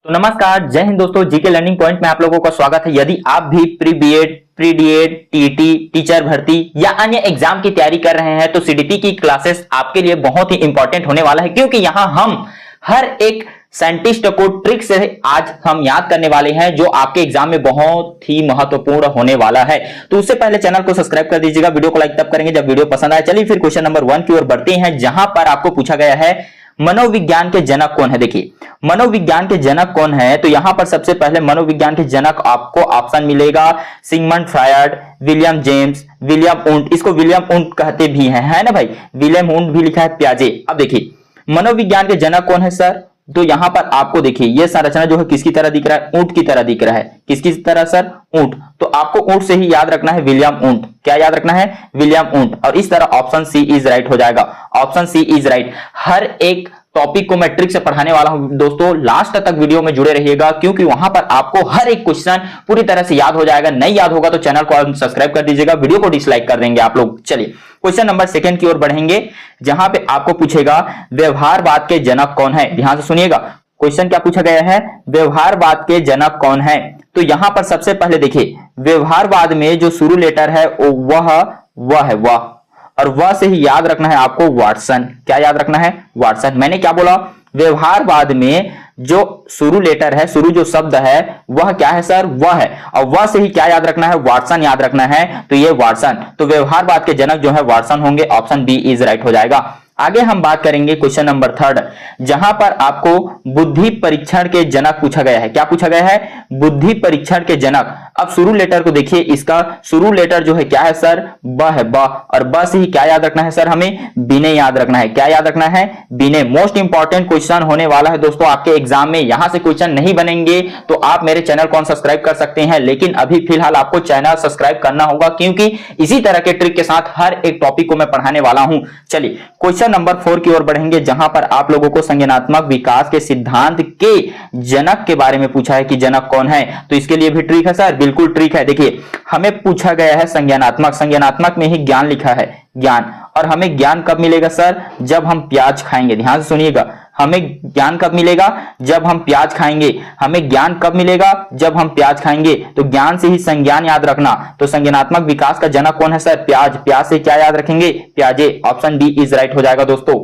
तो नमस्कार, जय हिंद दोस्तों। जीके लर्निंग पॉइंट में आप लोगों का स्वागत है। यदि आप भी pre BEd, pre DEd, TT, teacher भर्ती या अन्य एग्जाम की तैयारी कर रहे हैं तो सीडीपी की क्लासेस आपके लिए बहुत ही इंपॉर्टेंट होने वाला है, क्योंकि यहां हम हर एक साइंटिस्ट को ट्रिक से आज हम याद करने वाले हैं जो आपके एग्जाम में बहुत ही महत्वपूर्ण होने वाला है। तो उससे पहले चैनल को सब्सक्राइब कर दीजिएगा। वीडियो को लाइक तब करेंगे जब वीडियो पसंद आए। चलिए फिर क्वेश्चन नंबर 1 की ओर बढ़ते हैं, जहां पर आपको पूछा गया है मनोविज्ञान के जनक कौन है। देखिए, मनोविज्ञान के जनक कौन है, तो यहां पर सबसे पहले मनोविज्ञान के जनक आपको ऑप्शन मिलेगा Sigmund Freud, William James, William Wundt. इसको विलियम उंट कहते भी हैं, है ना भाई। विलियम उंट भी लिखा है, पियाजे। अब देखिए मनोविज्ञान के जनक कौन है सर, तो यहां पर आपको देखिए ये संरचना जो है किसकी तरह दिख रहा है, ऊंट की तरह दिख रहा है। किसकी तरह सर, ऊंट। तो आपको ऊंट से ही याद रखना है विलियम ऊंट। क्या याद रखना है, विलियम ऊंट। और इस तरह ऑप्शन सी इज राइट हो जाएगा। Option C is right. हर एक टॉपिक को मैं ट्रिक से पढ़ाने वाला हूं दोस्तों, लास्ट तक वीडियो में जुड़े रहिएगा, क्योंकि वहां पर आपको हर एक क्वेश्चन पूरी तरह से याद हो जाएगा। नहीं याद होगा तो चैनल को सब्सक्राइब कर दीजिएगा, वीडियो को डिसलाइक कर देंगे आप लोग। चलिए क्वेश्चन नंबर 2 की ओर बढ़ेंगे, जहां पे आपको पूछेगा व्यवहारवाद के जनक कौन है। ध्यान से सुनिएगा, क्वेश्चन क्या पूछा गया है, व्यवहारवाद के जनक कौन है। तो यहां पर सबसे पहले देखिए व्यवहारवाद में जो शुरू लेटर है वह है वह, और वह से ही याद रखना है आपको वाटसन। क्या याद रखना है, वाटसन। मैंने क्या बोला, व्यवहारवाद में जो शुरू लेटर है, शुरू जो शब्द है वह क्या है सर, वह है। और वह से ही क्या याद रखना है, वाटसन याद रखना है। तो ये वाटसन, तो व्यवहारवाद के जनक जो है वाटसन होंगे। ऑप्शन बी इज राइट हो जाएगा। आगे हम बात करेंगे क्वेश्चन नंबर 3, जहां पर आपको बुद्धि परीक्षण के जनक पूछा गया है। क्या पूछा गया है, बुद्धि परीक्षण के जनक। अब शुरू लेटर को देखिए, इसका शुरू लेटर जो है क्या है सर, ब है, ब। और ब से ही क्या याद रखना है सर, हमें विनय याद रखना है। क्या याद रखना है, विनय। मोस्ट इंपॉर्टेंट क्वेश्चन होने वाला है दोस्तों आपके एग्जाम में। यहां से क्वेश्चन नहीं बनेंगे तो आप मेरे चैनल को सब्सक्राइब कर सकते हैं, लेकिन अभी फिलहाल आपको चैनल सब्सक्राइब करना होगा, क्योंकि इसी तरह के ट्रिक के साथ हर एक टॉपिक को मैं पढ़ाने वाला हूं। चलिए क्वेश्चन नंबर 4 की ओर बढ़ेंगे, जहां पर आप लोगों को संज्ञानात्मक विकास के सिद्धांत के जनक के बारे में पूछा है कि जनक कौन है। तो इसके लिए भी ट्रिक है सर, बिल्कुल ट्रिक है। देखिए हमें पूछा गया है संज्ञानात्मक, संज्ञानात्मक में ही ज्ञान लिखा है, ज्ञान। और हमें ज्ञान कब मिलेगा सर, जब हम प्याज खाएंगे। ध्यान से सुनिएगा, हमें ज्ञान कब मिलेगा, जब हम प्याज खाएंगे। हमें ज्ञान कब मिलेगा, जब हम प्याज खाएंगे। तो ज्ञान से ही संज्ञान याद रखना। तो संज्ञानात्मक विकास का जनक कौन है सर, प्याज। प्याज से क्या याद रखेंगे, प्याजे। ऑप्शन डी इज राइट हो जाएगा दोस्तों।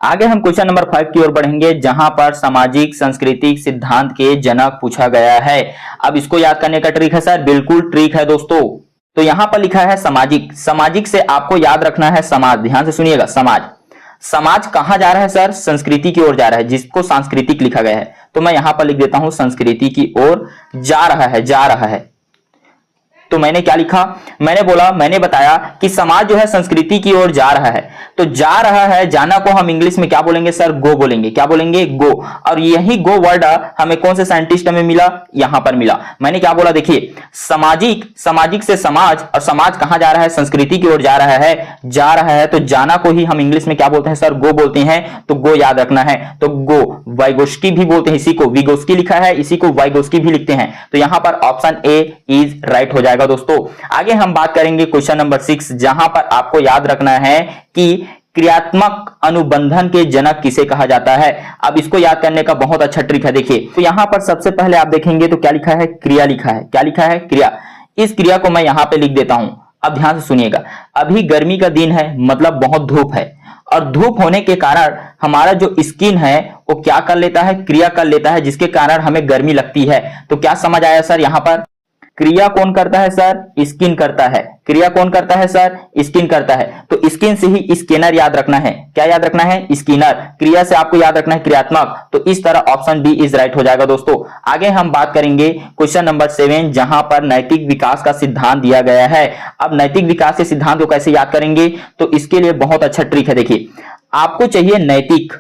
आगे हम क्वेश्चन नंबर 5 की ओर बढ़ेंगे, जहां पर सामाजिक सांस्कृतिक सिद्धांत के जनक पूछा गया है। अब इसको याद करने का ट्रिक है सर, बिल्कुल ट्रिक है दोस्तों। तो यहां पर लिखा है सामाजिक, सामाजिक से आपको याद रखना है समाज। ध्यान से सुनिएगा, समाज। समाज कहां जा रहा है सर, संस्कृति की ओर जा रहा है, जिसको सांस्कृतिक लिखा गया है। तो मैं यहां पर लिख देता हूं संस्कृति की ओर जा रहा है, जा रहा है। तो मैंने क्या लिखा, मैंने बताया कि समाज जो है संस्कृति की ओर जा रहा है। तो जा रहा है, जाना को हम इंग्लिश में क्या बोलेंगे सर, गो बोलेंगे। क्या बोलेंगे, गो। और यही गो वर्ड हमें कौन से साइंटिस्ट में मिला, यहां पर मिला। मैंने क्या बोला, देखिए सामाजिक, सामाजिक से समाज, और समाज कहां जा रहा है, संस्कृति की ओर जा रहा है, जा रहा है। तो जाना को ही हम इंग्लिश में क्या बोलते हैं सर, गो बोलते हैं। तो गो याद रखना है। तो गो, वाइगोस्की भी बोलते हैं इसी को, विगोस्की लिखा है, इसी को वाइगोस्की भी लिखते हैं। तो यहां पर ऑप्शन ए इज राइट हो जाएगा दोस्तों। आगे हम बात करेंगे क्वेश्चन नंबर 6, जहां पर आपको याद रखना है कि क्रियात्मक अनुबंधन के जनक किसे कहा जाता है। अब इसको याद करने का बहुत अच्छा ट्रिक है। देखिए तो यहां पर सबसे पहले आप देखेंगे तो क्या लिखा है, क्रिया लिखा है। क्या लिखा है, क्रिया। इस क्रिया को मैं यहां पे लिख देता हूं। अब ध्यान से सुनिएगा, अभी गर्मी का दिन है, मतलब बहुत धूप है, और धूप होने के कारण हमारा जो स्किन है वो क्या कर लेता है, क्रिया कर लेता है, जिसके कारण हमें गर्मी लगती है। तो क्या समझ आया सर, यहां पर क्रिया कौन करता है सर, स्किन करता है। क्रिया कौन करता है सर, स्किन करता है। तो स्किन से ही स्किनर याद रखना है। क्या याद रखना है, स्किनर। क्रिया से आपको याद रखना है क्रियात्मक। तो इस तरह ऑप्शन बी इज राइट हो जाएगा दोस्तों। आगे हम बात करेंगे क्वेश्चन नंबर 7, जहां पर नैतिक विकास का सिद्धांत दिया गया है। अब नैतिक विकास के सिद्धांत को कैसे याद करेंगे, तो इसके लिए बहुत अच्छा ट्रिक है। देखिए आपको चाहिए नैतिक,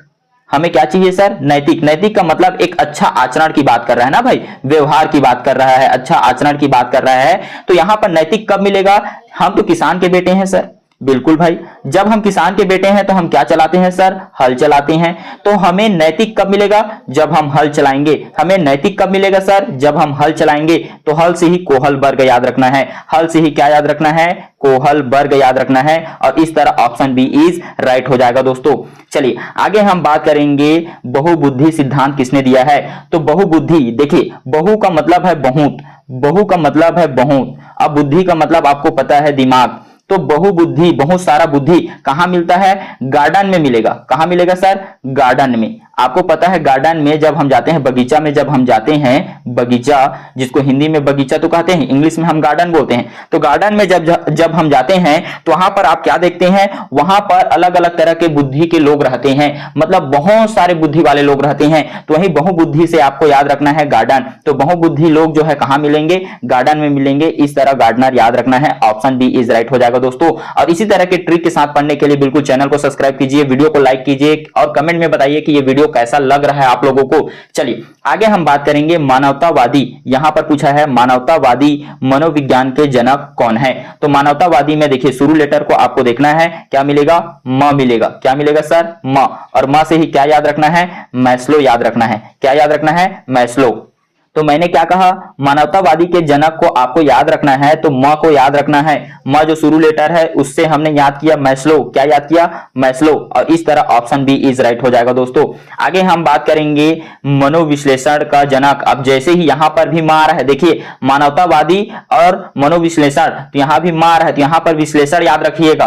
हमें क्या चाहिए सर, नैतिक। नैतिक का मतलब एक अच्छा आचरण की बात कर रहा है ना भाई, व्यवहार की बात कर रहा है, अच्छा आचरण की बात कर रहा है। तो यहां पर नैतिक कब मिलेगा, हम तो किसान के बेटे हैं सर, बिल्कुल भाई, जब हम किसान के बेटे हैं तो हम क्या चलाते हैं सर? हल चलाते हैं। तो हमें नैतिक कब मिलेगा? जब हम हल चलाएंगे। हमें नैतिक कब मिलेगा सर? जब हम हल चलाएंगे। तो हल से ही कोहल वर्ग याद रखना है। हल से ही क्या याद रखना है? कोहल वर्ग याद रखना है। और इस तरह ऑप्शन बी इज राइट हो जाएगा दोस्तों। चलिए आगे हम बात करेंगे बहुबुद्धि सिद्धांत किसने दिया है? तो बहुबुद्धि, देखिए बहु का मतलब है बहुत, बहु का मतलब है बहुत, अब बुद्धि का मतलब आपको पता है दिमाग। तो बहुबुद्धि, बहुत सारा बुद्धि कहां मिलता है? गार्डन में मिलेगा। कहां मिलेगा सर? गार्डन में। आपको पता है गार्डन में जब हम जाते हैं, बगीचा में जब हम जाते हैं, बगीचा जिसको हिंदी में बगीचा तो कहते हैं, इंग्लिश में हम गार्डन बोलते हैं। तो गार्डन में जब हम जाते हैं तो वहां पर आप क्या देखते हैं? वहां पर अलग अलग तरह के बुद्धि के लोग रहते हैं, मतलब बहुत सारे बुद्धि वाले लोग रहते हैं। तो वही बहुबुद्धि से आपको याद रखना है गार्डन। तो बहुबुद्धि लोग जो है कहां मिलेंगे? गार्डन में मिलेंगे। इस तरह गार्डनर याद रखना है। ऑप्शन बी इज राइट हो जाएगा दोस्तों। और इसी तरह के ट्रिक के साथ पढ़ने के लिए बिल्कुल चैनल को सब्सक्राइब कीजिए, वीडियो को लाइक कीजिए और कमेंट में बताइए कि ये वीडियो कैसा लग रहा है आप लोगों को। चलिए आगे हम बात करेंगे मानवतावादी। यहां पर पूछा है मानवतावादी मनोविज्ञान के जनक कौन है? तो मानवतावादी में देखिए शुरू लेटर को आपको देखना है, क्या मिलेगा? म मिलेगा। क्या मिलेगा सर? म। और म से ही क्या याद रखना है? मैस्लो याद रखना है। क्या याद रखना है? मैस्लो। तो मैंने क्या कहा? मानवतावादी के जनक को आपको याद रखना है, तो म को याद रखना है। म जो शुरू लेटर है उससे हमने याद किया मैस्लो। क्या याद किया? मैस्लो। और इस तरह ऑप्शन बी इज राइट हो जाएगा दोस्तों। आगे हम बात करेंगे मनोविश्लेषण का जनक। अब जैसे ही यहां पर भी मार है, देखिए मानवतावादी और मनोविश्लेषण, तो यहां भी मार है, तो यहां पर विश्लेषण याद रखिएगा।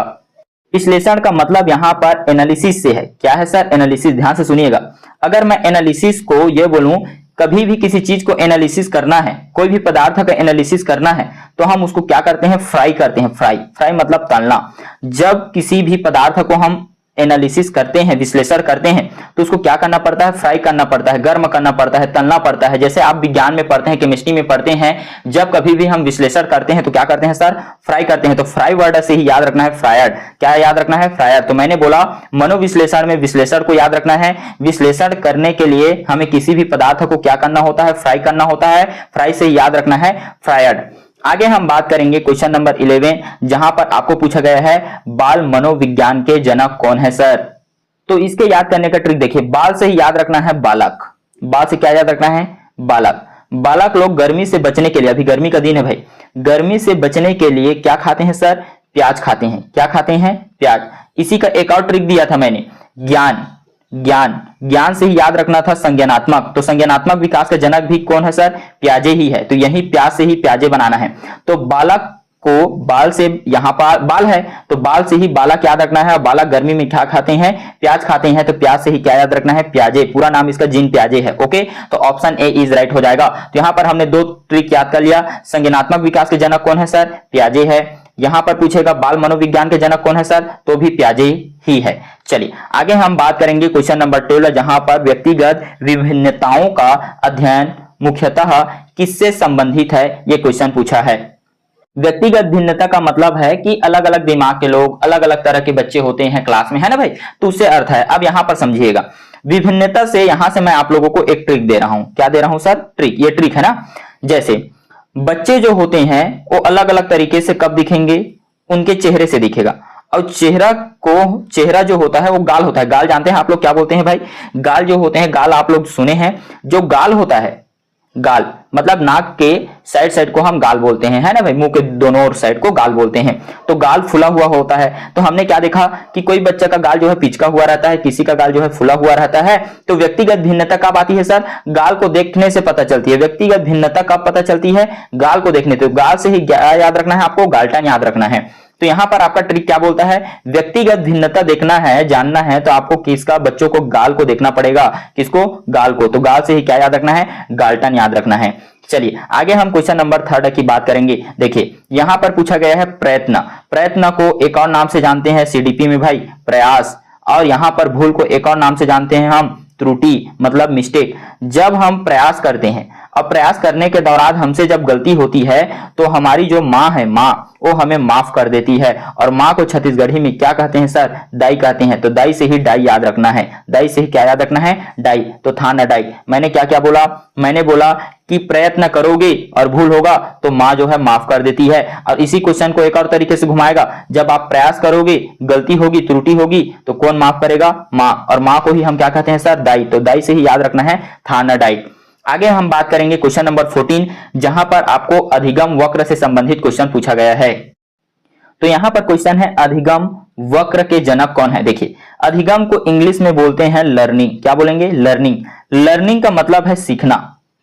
विश्लेषण का मतलब यहां पर एनालिसिस से है। क्या है सर? एनालिसिस। ध्यान से सुनिएगा। अगर मैं एनालिसिस को ये बोलूं, कभी भी किसी चीज को एनालिसिस करना है, कोई भी पदार्थ का एनालिसिस करना है, तो हम उसको क्या करते हैं? फ्राई करते हैं। फ्राई, फ्राई मतलब तलना। जब किसी भी पदार्थ को हम एनालिसिस करते हैं, विश्लेषण करते हैं, तो उसको क्या करना पड़ता है? फ्राई करना पड़ता है, गर्म करना पड़ता है, तलना पड़ता है। जैसे आप विज्ञान में पढ़ते हैं, केमिस्ट्री में पढ़ते हैं, जब कभी भी हम विश्लेषण करते हैं तो क्या करते हैं सर? फ्राई करते हैं। तो फ्राई वर्ड से ही याद रखना है फ्रायड। क्या याद रखना है? फ्रायड। तो मैंने बोला मनोविश्लेषण में विश्लेषण को याद रखना है। विश्लेषण करने के लिए हमें किसी भी पदार्थ को क्या करना होता है? फ्राई करना होता है। फ्राई से ही याद रखना है फ्रायड। आगे हम बात करेंगे क्वेश्चन नंबर 11, जहां पर आपको पूछा गया है बाल मनोविज्ञान के जनक कौन है सर? तो इसके याद करने का ट्रिक देखिए, बाल से ही याद रखना है बालक। बाल से क्या याद रखना है? बालक। बालक लोग गर्मी से बचने के लिए, अभी गर्मी का दिन है भाई, गर्मी से बचने के लिए क्या खाते हैं सर? प्याज खाते हैं। क्या खाते हैं? प्याज। इसी का एक और ट्रिक दिया था मैंने, ज्ञान। ज्ञान, ज्ञान से ही याद रखना था संज्ञानात्मक। तो संज्ञानात्मक विकास का जनक भी कौन है सर? प्याजे ही है। तो यही प्याज से ही प्याजे बनाना है। तो बालक को बाल से, यहां पर बाल है तो बाल से ही बालक याद रखना है। बालक गर्मी में क्या खाते हैं? प्याज खाते हैं। तो प्याज से ही क्या याद रखना है? प्याजे। पूरा नाम इसका जीन प्याजे है। ओके, तो ऑप्शन ए इज राइट हो जाएगा। तो यहां पर हमने दो ट्रिक याद कर लिया। संज्ञानात्मक विकास के जनक कौन है सर? प्याजे है। यहां पर पूछेगा बाल मनोविज्ञान के जनक कौन है सर? तो भी प्याजे ही है। चलिए आगे हम बात करेंगे क्वेश्चन नंबर 12, जहां पर व्यक्तिगत विभिन्नताओं का अध्ययन मुख्यतः किससे संबंधित है, यह क्वेश्चन पूछा है। व्यक्तिगत भिन्नता का मतलब है कि अलग अलग दिमाग के लोग, अलग अलग तरह के बच्चे होते हैं क्लास में, है ना भाई? तो उससे अर्थ है। अब यहां पर समझिएगा, विभिन्नता से यहां से मैं आप लोगों को एक ट्रिक दे रहा हूं। क्या दे रहा हूं सर? ट्रिक। ये ट्रिक है ना, जैसे बच्चे जो होते हैं वो अलग अलग तरीके से कब दिखेंगे? उनके चेहरे से दिखेगा। और चेहरा जो होता है वो गाल होता है। गाल जानते हैं आप लोग क्या बोलते हैं भाई? गाल जो होते हैं, गाल आप लोग सुने हैं। जो गाल होता है, गाल मतलब नाक के साइड साइड को हम गाल बोलते हैं, है ना भाई? मुंह के दोनों ओर साइड को गाल बोलते हैं। तो गाल फुला हुआ होता है। तो हमने क्या देखा कि कोई बच्चा का गाल जो है पिचका हुआ रहता है, किसी का गाल जो है फुला हुआ रहता है। तो व्यक्तिगत भिन्नता कब आती है सर? गाल को देखने से पता चलती है। व्यक्तिगत भिन्नता कब पता चलती है? गाल को देखने। तो गाल से ही याद रखना है आपको, गाल्टन याद रखना है। तो यहां पर आपका ट्रिक क्या बोलता है? व्यक्तिगत भिन्नता देखना है, जानना है, तो आपको किसका? बच्चों को गाल को देखना पड़ेगा। किसको? गाल को। तो गाल से ही क्या याद रखना है? गाल्टन याद रखना है। चलिए आगे हम क्वेश्चन नंबर 3 की बात करेंगे। देखिए यहां पर पूछा गया है प्रयत्न। प्रयत्न को एक और नाम से जानते हैं सीडीपी में भाई, प्रयास। और यहां पर भूल को एक और नाम से जानते हैं हम, त्रुटि मतलब मिस्टेक। जब हम प्रयास करते हैं और प्रयास करने के दौरान हमसे जब गलती होती है तो हमारी जो माँ है, माँ वो हमें माफ कर देती है। और माँ को छत्तीसगढ़ी में क्या कहते हैं सर? दाई कहते हैं। तो दाई से ही डाई याद रखना है। दाई से ही क्या याद रखना है? डाई। तो था न डाई। मैंने क्या क्या बोला? मैंने बोला कि प्रयत्न करोगे और भूल होगा तो माँ जो है माफ कर देती है। और इसी क्वेश्चन को एक और तरीके से घुमाएगा, जब आप प्रयास करोगे, गलती होगी, त्रुटि होगी तो कौन माफ करेगा? माँ। और माँ को ही हम क्या कहते हैं सर? दाई। तो दाई से ही याद रखना है था न डाई। आगे हम बात करेंगे क्वेश्चन नंबर 14, जहां पर आपको अधिगम वक्र से संबंधित क्वेश्चन पूछा गया है। तो यहां पर क्वेश्चन है अधिगम वक्र के जनक कौन है? देखिए, अधिगम को इंग्लिश में बोलते हैं लर्निंग। क्या बोलेंगे? लर्निंग। लर्निंग का मतलब है सीखना।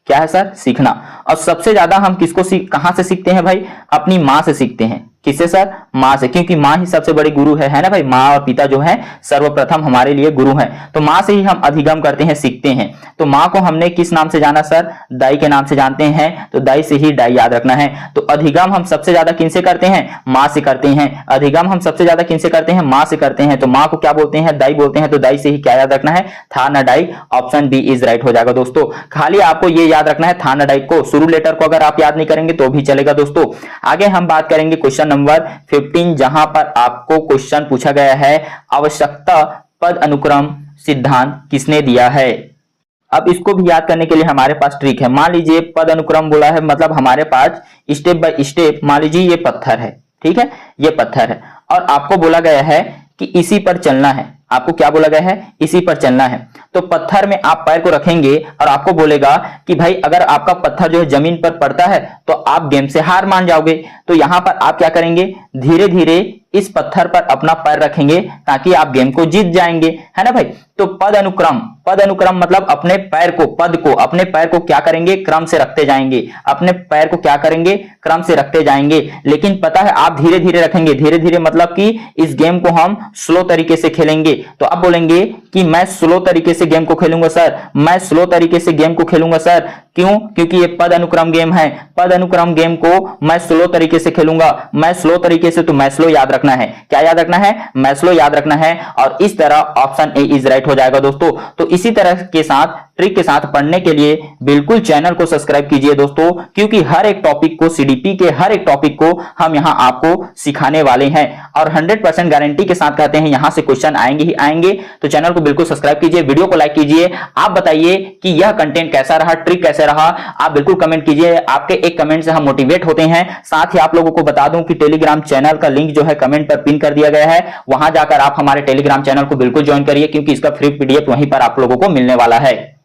क्या है सर? सीखना। और सबसे ज्यादा हम किसको कहां से सीखते हैं भाई? अपनी मां से सीखते हैं। किससे सर? माँ से, क्योंकि माँ ही सबसे बड़ी गुरु है ना भाई। माँ और पिता जो है सर्वप्रथम हमारे लिए गुरु हैं। तो माँ से ही हम अधिगम करते हैं, सीखते हैं। तो माँ को हमने किस नाम से जाना सर? दाई के नाम से जानते हैं। तो दाई से ही डाई याद रखना है। तो अधिगम हम सबसे ज्यादा किनसे करते हैं? माँ से करते हैं। अधिगम हम सबसे ज्यादा किनसे करते हैं? माँ से करते हैं। तो माँ को क्या बोलते हैं? दाई बोलते हैं। तो दाई से ही क्या याद रखना है? था न डाई। ऑप्शन बी इज राइट हो जाएगा दोस्तों। खाली आपको ये याद रखना है था न डाई को, शुरू लेटर को अगर आप याद नहीं करेंगे तो भी चलेगा दोस्तों। आगे हम बात करेंगे क्वेश्चन नंबर 15, जहां पर आपको क्वेश्चन पूछा गया है आवश्यकता पद अनुक्रम सिद्धांत किसने दिया है? अब इसको भी याद करने के लिए हमारे पास ट्रिक है। मान लीजिए पद अनुक्रम बोला है, मतलब हमारे पास स्टेप बाय स्टेप, मान लीजिए ये पत्थर है, ठीक है, ये पत्थर है और आपको बोला गया है कि इसी पर चलना है। आपको क्या बोला गया है? इसी पर चलना है। तो पत्थर में आप पैर को रखेंगे और आपको बोलेगा कि भाई अगर आपका पत्थर जो है जमीन पर पड़ता है तो आप गेम से हार मान जाओगे। तो यहां पर आप क्या करेंगे? धीरे धीरे इस पत्थर पर अपना पैर रखेंगे ताकि आप गेम को जीत जाएंगे, है ना भाई। तो पद अनुक्रम, पद अनुक्रम मतलब अपने पैर को, पद को, अपने पैर को क्या करेंगे? क्रम से रखते जाएंगे। अपने पैर को क्या करेंगे? क्रम से रखते जाएंगे। लेकिन पता है आप धीरे धीरे रखेंगे। धीरे धीरे मतलब कि इस गेम को हम स्लो तरीके से खेलेंगे। तो आप बोलेंगे कि मैं स्लो तरीके से गेम को खेलूंगा सर, मैं स्लो तरीके से गेम को खेलूंगा सर। क्यों? क्योंकि ये पद अनुक्रम गेम है। पद अनुक्रम गेम को मैं स्लो तरीके से खेलूंगा। मैं स्लो तरीके से, तो मैं स्लो याद रखना है। क्या याद रखना है? मैं स्लो याद रखना है। और इस तरह ऑप्शन ए इज राइट हो जाएगा दोस्तों। तो इसी तरह के साथ, ट्रिक के साथ पढ़ने के लिए बिल्कुल चैनल को सब्सक्राइब कीजिए दोस्तों, क्योंकि हर एक टॉपिक को, सीडीपी के हर एक टॉपिक को हम यहां आपको सिखाने वाले हैं और 100% गारंटी के साथ कहते हैं यहां से क्वेश्चन आएंगे ही आएंगे। तो चैनल को बिल्कुल सब्सक्राइब कीजिए, वीडियो को लाइक कीजिए। आप बताइए कि यह कंटेंट कैसा रहा, ट्रिक कैसे रहा, आप बिल्कुल कमेंट कीजिए। आपके एक कमेंट से हम मोटिवेट होते हैं। साथ ही आप लोगों को बता दूं कि टेलीग्राम चैनल का लिंक जो है कमेंट पर पिन कर दिया गया है, वहां जाकर आप हमारे टेलीग्राम चैनल को बिल्कुल ज्वाइन करिए, क्योंकि इसका फ्री पीडीएफ वहीं पर आप लोगों को मिलने वाला है।